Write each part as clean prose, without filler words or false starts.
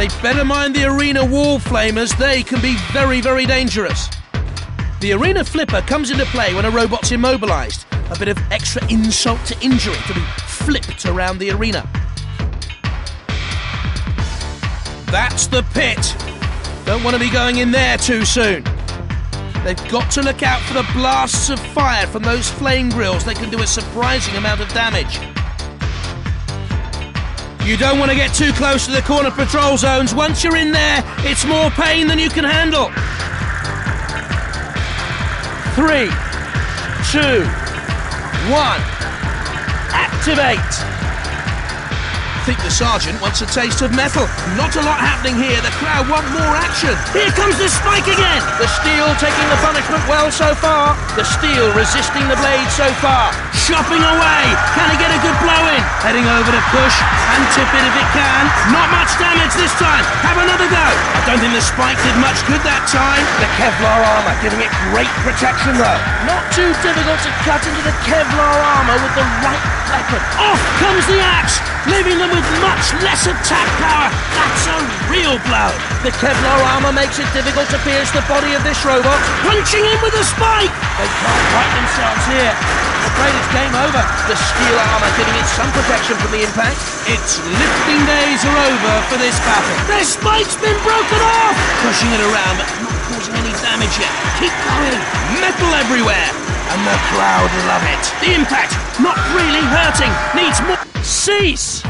They'd better mind the arena wall flamers. They can be very, very dangerous. The arena flipper comes into play when a robot's immobilized. A bit of extra insult to injury to be flipped around the arena. That's the pit. Don't want to be going in there too soon. They've got to look out for the blasts of fire from those flame grills. They can do a surprising amount of damage. You don't want to get too close to the corner patrol zones. Once you're in there, it's more pain than you can handle. 3, 2, 1. Activate. I think the sergeant wants a taste of metal. Not a lot happening here. The crowd want more action. Here comes the spike again. The steel taking the punishment well so far. The steel resisting the blade so far. Chopping away. Can he get a good blow in? Heading over to push and tip it if it can. Not much damage this time. Have another go. I don't think the spike did much good that time. The Kevlar armor giving it great protection though. Not too difficult to cut into the Kevlar armor with the right weapon. Off comes the axe, leaving them with much less attack power. That's a real blow. The Kevlar armor makes it difficult to pierce the body of this robot. Punching in with a spike. They can't right themselves here. I'm afraid it's game over. The steel armor giving it some protection from the impact. Its lifting days are over for this battle. Their spike's been broken off. Pushing it around but not causing any damage yet. Keep going. Metal everywhere. And the crowd love it. The impact not really hurting. Needs more. Cease.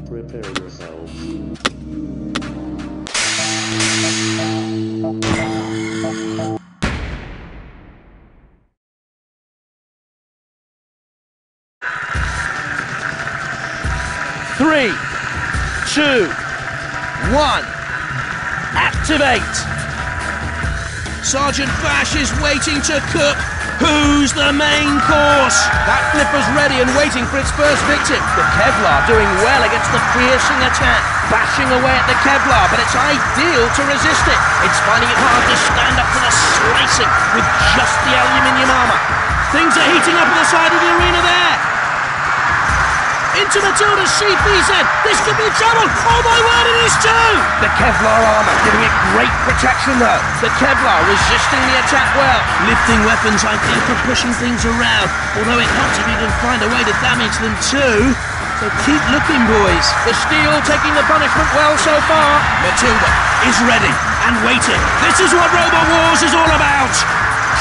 Prepare yourself. 3, 2, 1. Activate. Sergeant Bash is waiting to cook. Who's the main course? That flipper's ready and waiting for its first victim. The Kevlar doing well against the piercing attack. Bashing away at the Kevlar, but it's ideal to resist it. It's finding it hard to stand up to the slicing with just the aluminium armor. Things are heating up at the side of the arena there. Into Matilda's CPZ. This could be trouble. Oh my word, it is too! The Kevlar armor giving it great protection though. The Kevlar resisting the attack well. Lifting weapons ideal for pushing things around. Although it helps if you can find a way to damage them too. So keep looking, boys. The steel taking the punishment well so far. Matilda is ready and waiting. This is what Robot Wars is all about.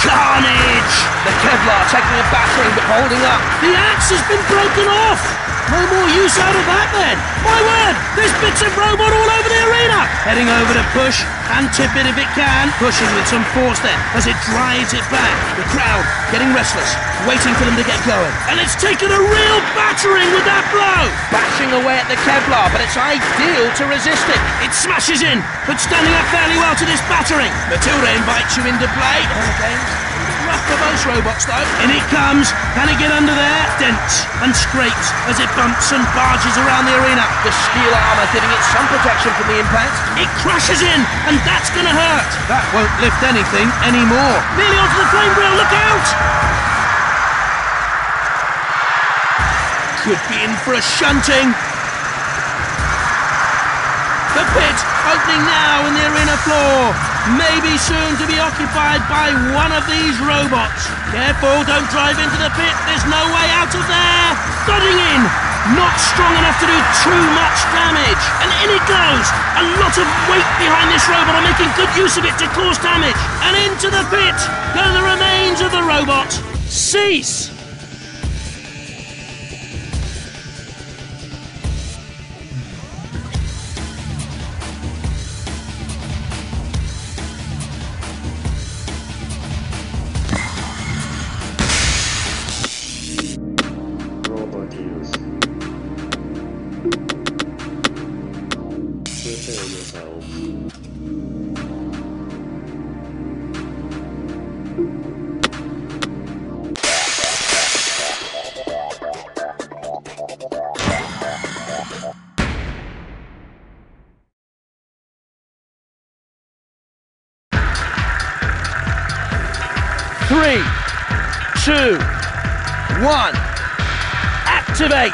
Carnage! The Kevlar taking a battering but holding up. The axe has been broken off. No more use out of that then. My word, there's bits of robot all over the arena. Heading over to push and tip it if it can. Pushing with some force there as it drives it back. The crowd getting restless, waiting for them to get going. And it's taken a real battering with that blow. Bashing away at the Kevlar, but it's ideal to resist it. It smashes in, but standing up fairly well to this battering. Matilda invites you into play. Rough for most robots though. In it comes. Can it get under there? Dents and scrapes as it bumps and barges around the arena. The steel armor giving it some protection from the impact. It crashes in, and that's gonna hurt. That won't lift anything anymore. Nearly onto the flame grill, look out! Could be in for a shunting. The pit opening now in the arena floor. Maybe soon to be occupied by one of these robots. Careful, don't drive into the pit. There's no way out of there. Thudding in. Not strong enough to do too much damage. And in it goes. A lot of weight behind this robot and making good use of it to cause damage. And into the pit go the remains of the robot. Cease. Prepare yourself. 1. Activate.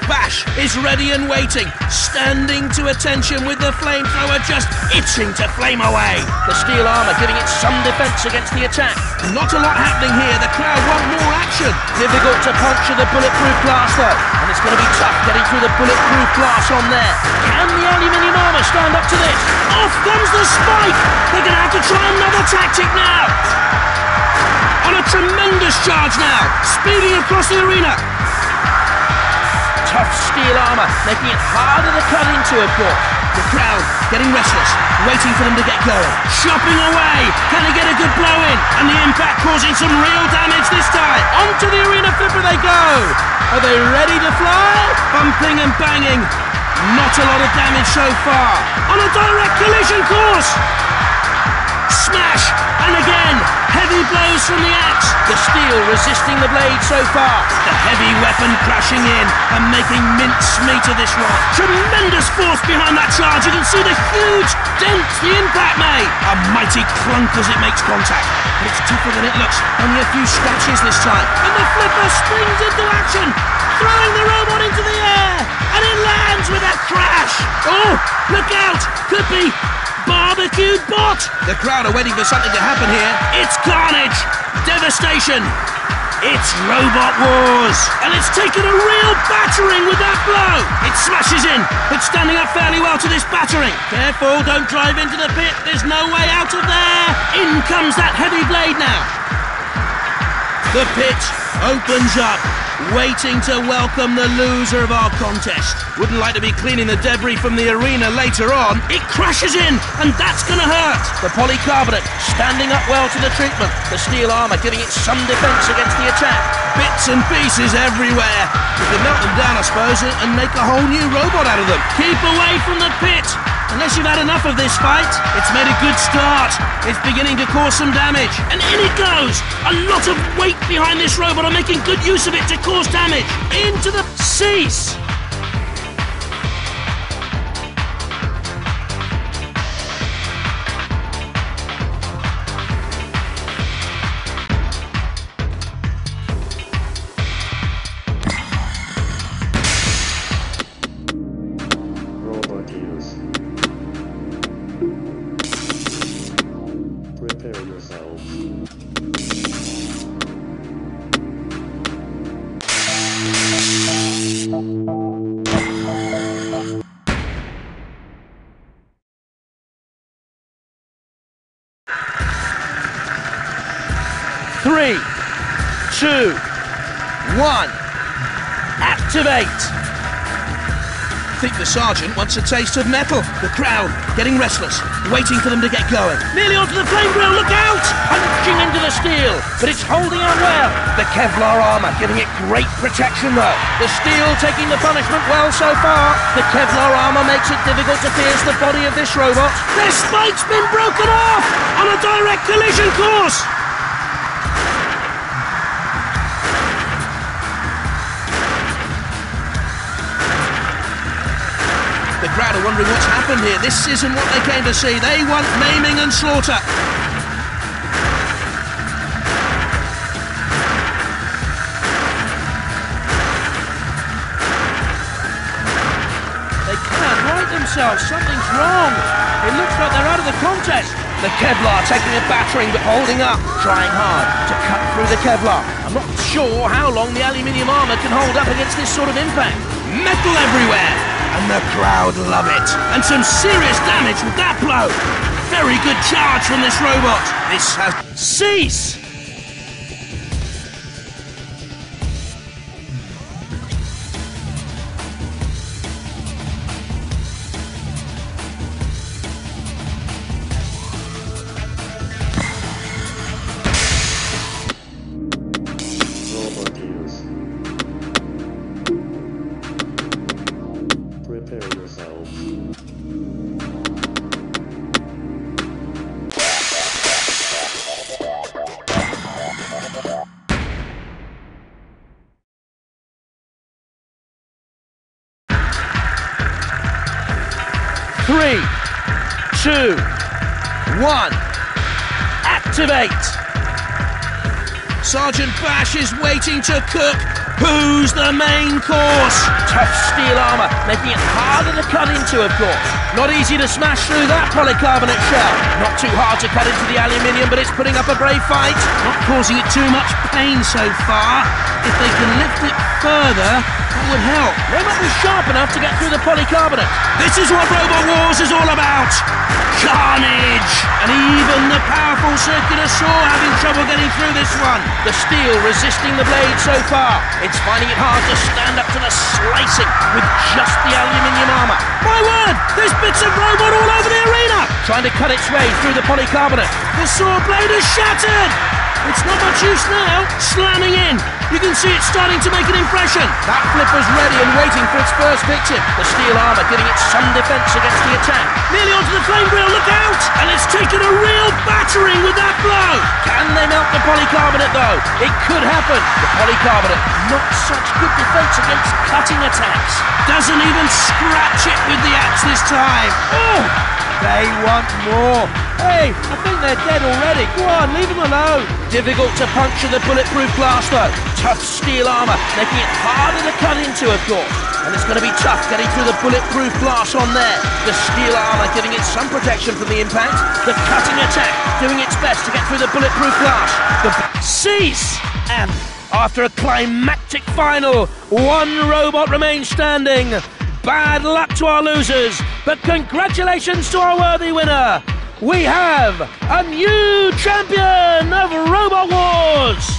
Bash is ready and waiting, standing to attention with the flamethrower just itching to flame away. The steel armour giving it some defence against the attack. Not a lot happening here, the crowd want more action. Difficult to puncture the bulletproof glass though, and it's going to be tough getting through the bulletproof glass on there. Can the aluminium armour stand up to this? Off comes the spike! They're going to have to try another tactic now. On a tremendous charge now, speeding across the arena. Tough steel armour, making it harder to cut into, of course. The crowd getting restless, waiting for them to get going. Chopping away, can they get a good blow in? And the impact causing some real damage this time. Onto the arena flipper they go. Are they ready to fly? Bumping and banging. Not a lot of damage so far. On a direct collision course. Smash, and again, heavy blows from the axe. The steel resisting the blade so far. The heavy weapon crashing in and making mincemeat of this one. Tremendous force behind that charge. You can see the huge dents the impact made. A mighty clunk as it makes contact. But it's tougher than it looks. Only a few scratches this time. And the flipper springs into action, throwing the robot into the air. And it lands with a crash. Oh, look out. Could be barbecued bot! The crowd are waiting for something to happen here. It's carnage! Devastation! It's Robot Wars! And it's taken a real battering with that blow! It smashes in, but standing up fairly well to this battering. Careful, don't drive into the pit. There's no way out of there! In comes that heavy blade now. The pit opens up, waiting to welcome the loser of our contest. Wouldn't like to be cleaning the debris from the arena later on. It crashes in, and that's gonna hurt. The polycarbonate standing up well to the treatment. The steel armour giving it some defence against the attack. Bits and pieces everywhere. You can melt them down, I suppose, and make a whole new robot out of them. Keep away from the pit. Unless you've had enough of this fight. It's made a good start. It's beginning to cause some damage. And in it goes! A lot of weight behind this robot are making good use of it to cause damage. Into the cease! Robot use. Prepare yourselves. Three, two, one, activate! I think the sergeant wants a taste of metal. The crowd getting restless, waiting for them to get going. Nearly onto the flame grill, look out! Punching into the steel, but it's holding on well. The Kevlar armour giving it great protection though. The steel taking the punishment well so far. The Kevlar armour makes it difficult to pierce the body of this robot. Their spike's been broken off on a direct collision course. The crowd are wondering what's happened here. This isn't what they came to see. They want maiming and slaughter. They can't right themselves. Something's wrong. It looks like they're out of the contest. The Kevlar taking a battering but holding up, trying hard to cut through the Kevlar. I'm not sure how long the aluminium armour can hold up against this sort of impact. Metal everywhere! And the crowd love it. And some serious damage with that blow. Very good charge from this robot. This has... Cease! Robot use. Prepare yourselves. Three, two, one, activate! Sergeant Bash is waiting to cook. Who's the main course? Tough steel armour, making it harder to cut into, of course. Not easy to smash through that polycarbonate shell. Not too hard to cut into the aluminium, but it's putting up a brave fight. Not causing it too much pain so far. If they can lift it further, that would help. They might be sharp enough to get through the polycarbonate. This is what Robot Wars is all about. Carnage! And even the powerful circular saw having trouble getting through this one. The steel resisting the blade so far. It's finding it hard to stand up to the slicing with just the aluminium armour. My word! There's bits of robot all over the arena! Trying to cut its way through the polycarbonate. The saw blade is shattered! It's not much use now. Slamming in. You can see it starting to make an impression. That flipper's ready and waiting for its first victim. The steel armour giving it some defence against the attack. Nearly onto the flame grill, look out! And it's taken a real battering with that blow. Can they melt the polycarbonate though? It could happen. The polycarbonate, not such good defence against cutting attacks. Doesn't even scratch it with the axe this time. Oh! They want more. Hey, I think they're dead already. Go on, leave them alone. Difficult to puncture the bulletproof glass though. Tough steel armour, making it harder to cut into, of course. And it's going to be tough getting through the bulletproof glass on there. The steel armour giving it some protection from the impact. The cutting attack doing its best to get through the bulletproof glass. Cease! And after a climactic final, one robot remains standing. Bad luck to our losers, but congratulations to our worthy winner. We have a new champion of Robot Wars!